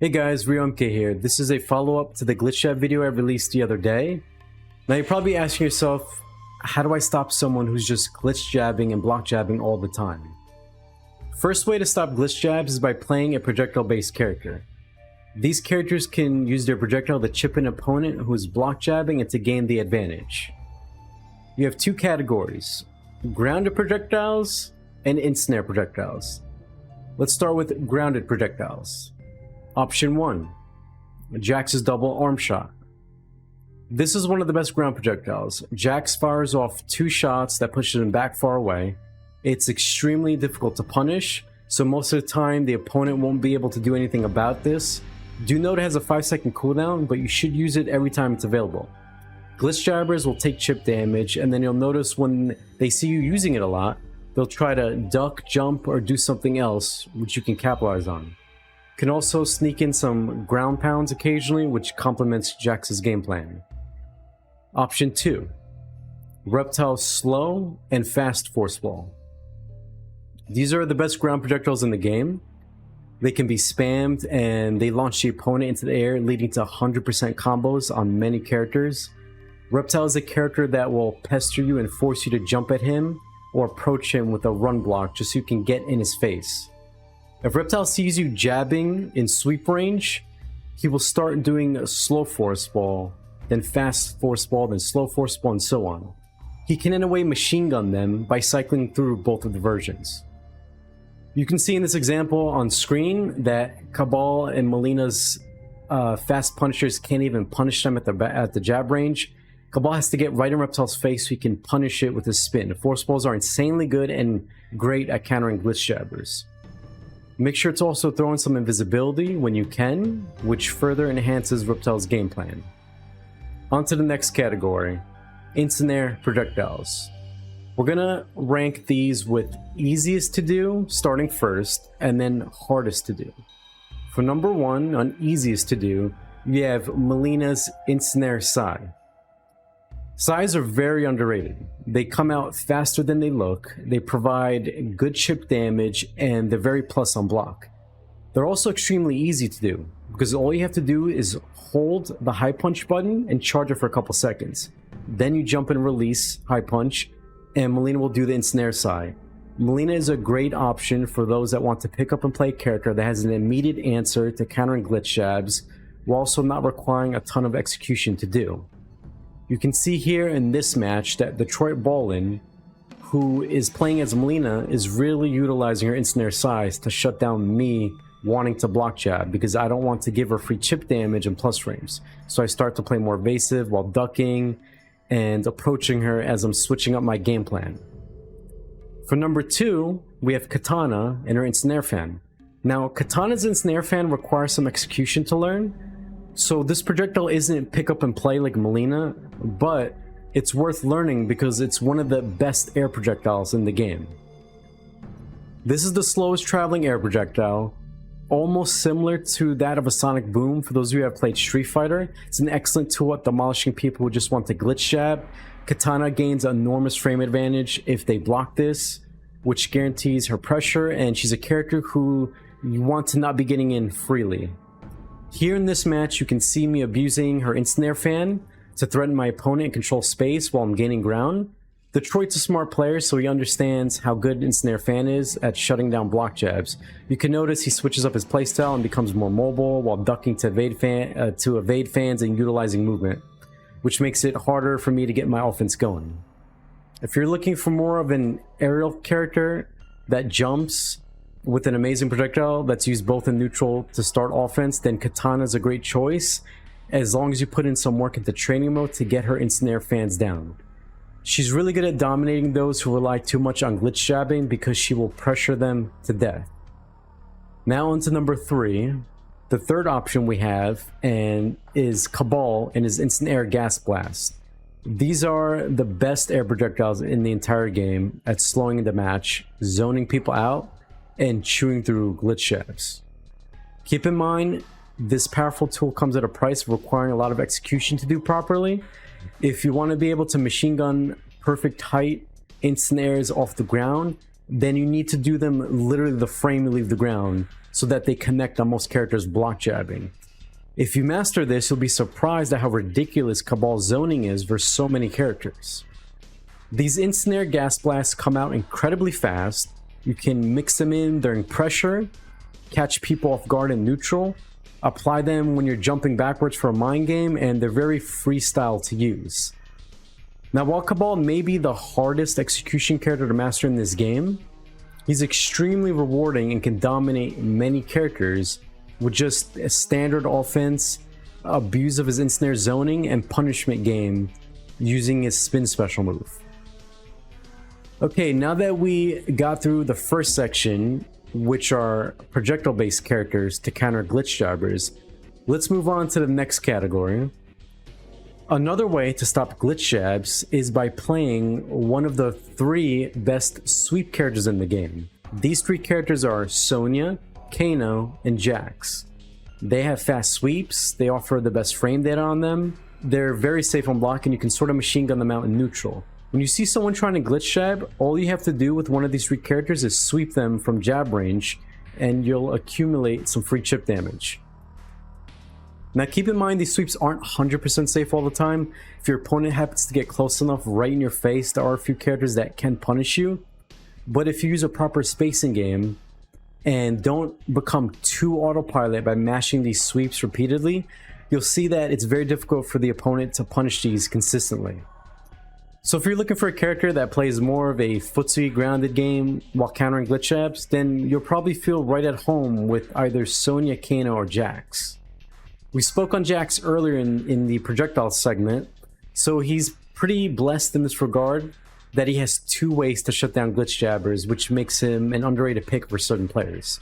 Hey guys, UMK here. This is a follow-up to the glitch jab video I released the other day. Now you're probably asking yourself, how do I stop someone who's just glitch jabbing and block jabbing all the time? First way to stop glitch jabs is by playing a projectile-based character. These characters can use their projectile to chip an opponent who is block jabbing and to gain the advantage. You have two categories, grounded projectiles and in-snare projectiles. Let's start with grounded projectiles. Option 1, Jax's double arm shot. This is one of the best ground projectiles. Jax fires off 2 shots that pushes him back far away. It's extremely difficult to punish, so most of the time the opponent won't be able to do anything about this. Do note it has a 5-second cooldown, but you should use it every time it's available. Glitch jabbers will take chip damage, and then you'll notice when they see you using it a lot, they'll try to duck, jump, or do something else which you can capitalize on. Can also sneak in some ground pounds occasionally, which complements Jax's game plan. Option 2, Reptile slow and fast force ball. These are the best ground projectiles in the game. They can be spammed and they launch the opponent into the air, leading to 100% combos on many characters. Reptile is a character that will pester you and force you to jump at him or approach him with a run block just so you can get in his face. If Reptile sees you jabbing in sweep range, he will start doing a slow force ball, then fast force ball, then slow force ball, and so on. He can in a way machine gun them by cycling through both of the versions. You can see in this example on screen that Cabal and Melina's fast punishers can't even punish them at the jab range. Cabal has to get right in Reptile's face so he can punish it with his spin. Force balls are insanely good and great at countering glitch jabbers. Make sure to also throw in some invisibility when you can, which further enhances Reptile's game plan. On to the next category, in-snare projectiles. We're gonna rank these with easiest to do, starting first, and then hardest to do. For number 1, on easiest to do, you have Melina's in-snare Sai. Sais are very underrated. They come out faster than they look, they provide good chip damage, and they're very plus on block. They're also extremely easy to do, because all you have to do is hold the high punch button and charge it for a couple seconds. Then you jump and release high punch, and Melina will do the ensnare Sai. Melina is a great option for those that want to pick up and play a character that has an immediate answer to countering glitch jabs, while also not requiring a ton of execution to do. You can see here in this match that Detroit Ballin, who is playing as Melina, is really utilizing her ensnare Sai to shut down me wanting to block jab, because I don't want to give her free chip damage and plus frames. So I start to play more evasive while ducking and approaching her as I'm switching up my game plan. For number 2, we have Katana and her ensnare fan. Now, Katana's ensnare fan requires some execution to learn, so this projectile isn't pick up and play like Melina, but it's worth learning because it's one of the best air projectiles in the game. This is the slowest traveling air projectile, almost similar to that of a sonic boom for those of you who have played Street Fighter. It's an excellent tool at demolishing people who just want to glitch jab. Katana gains an enormous frame advantage if they block this, which guarantees her pressure, and she's a character who you want to not be getting in freely. Here in this match, you can see me abusing her ensnare fan to threaten my opponent and control space while I'm gaining ground. Detroit's a smart player, so he understands how good ensnare fan is at shutting down block jabs. You can notice he switches up his playstyle and becomes more mobile while ducking to evade fans and utilizing movement, which makes it harder for me to get my offense going. If you're looking for more of an aerial character that jumps with an amazing projectile that's used both in neutral to start offense, then Katana is a great choice, as long as you put in some work into training mode to get her ensnare fans down. She's really good at dominating those who rely too much on glitch jabbing because she will pressure them to death. Now on to number 3. The third option we have is Cabal and his instant air gas blast. These are the best air projectiles in the entire game at slowing the match, zoning people out, and chewing through glitch jabs. Keep in mind, this powerful tool comes at a price requiring a lot of execution to do properly. If you want to be able to machine gun perfect height ensnares off the ground, then you need to do them literally the frame you leave the ground, so that they connect on most characters' block jabbing. If you master this, you'll be surprised at how ridiculous Kabal's zoning is for so many characters. These instant air gas blasts come out incredibly fast. You can mix them in during pressure, catch people off guard in neutral, apply them when you're jumping backwards for a mind game, and they're very freestyle to use. Now, while Kabal may be the hardest execution character to master in this game, he's extremely rewarding and can dominate many characters with just a standard offense, abuse of his instant air zoning, and punishment game using his spin special move. Okay, now that we got through the first section, which are projectile-based characters to counter glitch jabbers, let's move on to the next category. Another way to stop glitch jabs is by playing one of the 3 best sweep characters in the game. These 3 characters are Sonya, Kano, and Jax. They have fast sweeps, they offer the best frame data on them, they're very safe on block, and you can sort of machine gun them out in neutral. When you see someone trying to glitch jab, all you have to do with one of these 3 characters is sweep them from jab range, and you'll accumulate some free chip damage. Now keep in mind, these sweeps aren't 100% safe all the time. If your opponent happens to get close enough right in your face, there are a few characters that can punish you. But if you use a proper spacing game, and don't become too autopilot by mashing these sweeps repeatedly, you'll see that it's very difficult for the opponent to punish these consistently. So if you're looking for a character that plays more of a footsie grounded game while countering glitch jabs, then you'll probably feel right at home with either Sonya, Kano, or Jax. We spoke on Jax earlier in the projectile segment, so he's pretty blessed in this regard that he has 2 ways to shut down glitch jabbers, which makes him an underrated pick for certain players.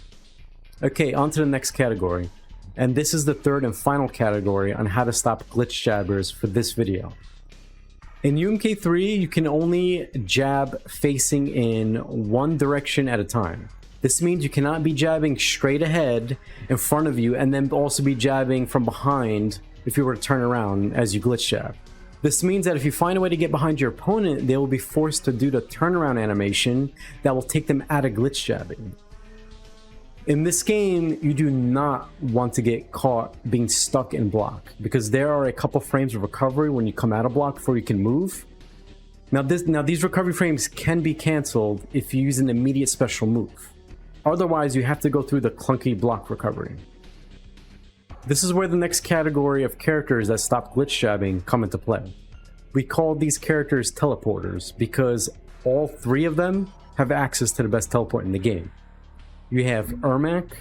Okay, on to the next category, and this is the 3rd and final category on how to stop glitch jabbers for this video. In UMK3, you can only jab facing in one direction at a time. This means you cannot be jabbing straight ahead in front of you and then also be jabbing from behind if you were to turn around as you glitch jab. This means that if you find a way to get behind your opponent, they will be forced to do the turnaround animation that will take them out of glitch jabbing. In this game, you do not want to get caught being stuck in block, because there are a couple frames of recovery when you come out of block before you can move. Now these recovery frames can be cancelled if you use an immediate special move. Otherwise, you have to go through the clunky block recovery. This is where the next category of characters that stop glitch jabbing come into play. We call these characters teleporters because all 3 of them have access to the best teleport in the game. You have Ermac,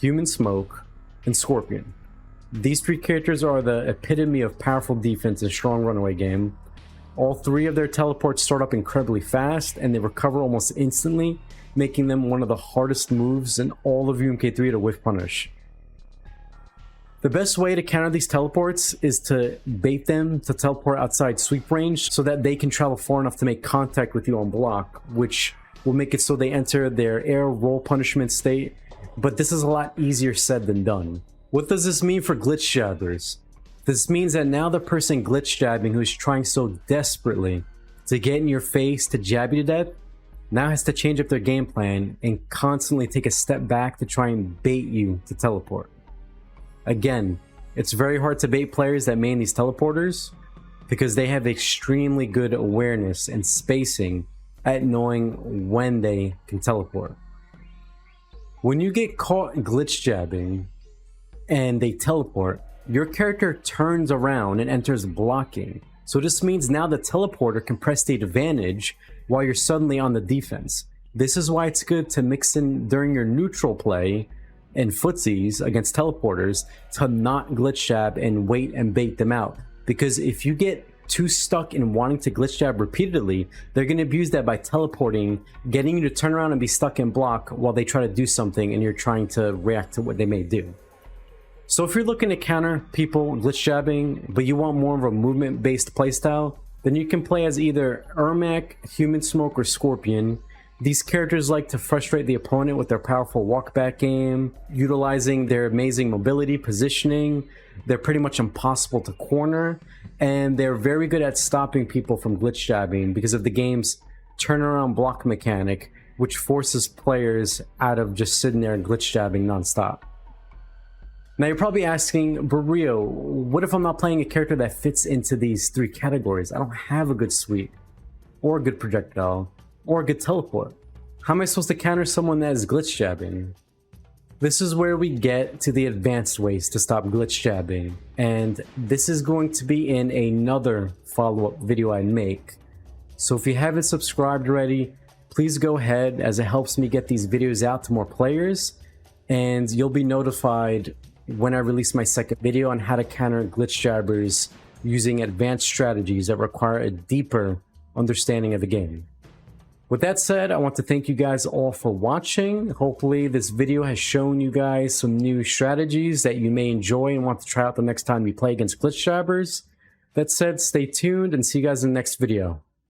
Human Smoke, and Scorpion. These 3 characters are the epitome of powerful defense and strong runaway game. All 3 of their teleports start up incredibly fast, and they recover almost instantly, making them one of the hardest moves in all of UMK3 to whiff punish. The best way to counter these teleports is to bait them to teleport outside sweep range so that they can travel far enough to make contact with you on block, which will make it so they enter their air roll punishment state, but this is a lot easier said than done. What does this mean for glitch jabbers? This means that now the person glitch jabbing who's trying so desperately to get in your face to jab you to death now has to change up their game plan and constantly take a step back to try and bait you to teleport. Again, it's very hard to bait players that main these teleporters because they have extremely good awareness and spacing at knowing when they can teleport. When you get caught glitch jabbing and they teleport, your character turns around and enters blocking. So this means now the teleporter can press the advantage while you're suddenly on the defense. This is why it's good to mix in during your neutral play and footsies against teleporters to not glitch jab and wait and bait them out. Because if you get too stuck in wanting to glitch jab repeatedly, they're going to abuse that by teleporting, getting you to turn around and be stuck in block while they try to do something and you're trying to react to what they may do. So if you're looking to counter people glitch jabbing, but you want more of a movement-based playstyle, then you can play as either Ermac, Human Smoke, or Scorpion. These characters like to frustrate the opponent with their powerful walkback game, utilizing their amazing mobility, positioning. They're pretty much impossible to corner, and they're very good at stopping people from glitch jabbing because of the game's turnaround block mechanic, which forces players out of just sitting there and glitch jabbing nonstop. Now you're probably asking, but Rio, what if I'm not playing a character that fits into these three categories? I don't have a good sweep, or a good projectile, or a good teleport. How am I supposed to counter someone that is glitch jabbing? This is where we get to the advanced ways to stop glitch jabbing, and this is going to be in another follow-up video I make. So if you haven't subscribed already, please go ahead, as it helps me get these videos out to more players, and you'll be notified when I release my second video on how to counter glitch jabbers using advanced strategies that require a deeper understanding of the game. With that said, I want to thank you guys all for watching. Hopefully this video has shown you guys some new strategies that you may enjoy and want to try out the next time you play against glitch jabbers. That said, stay tuned and see you guys in the next video.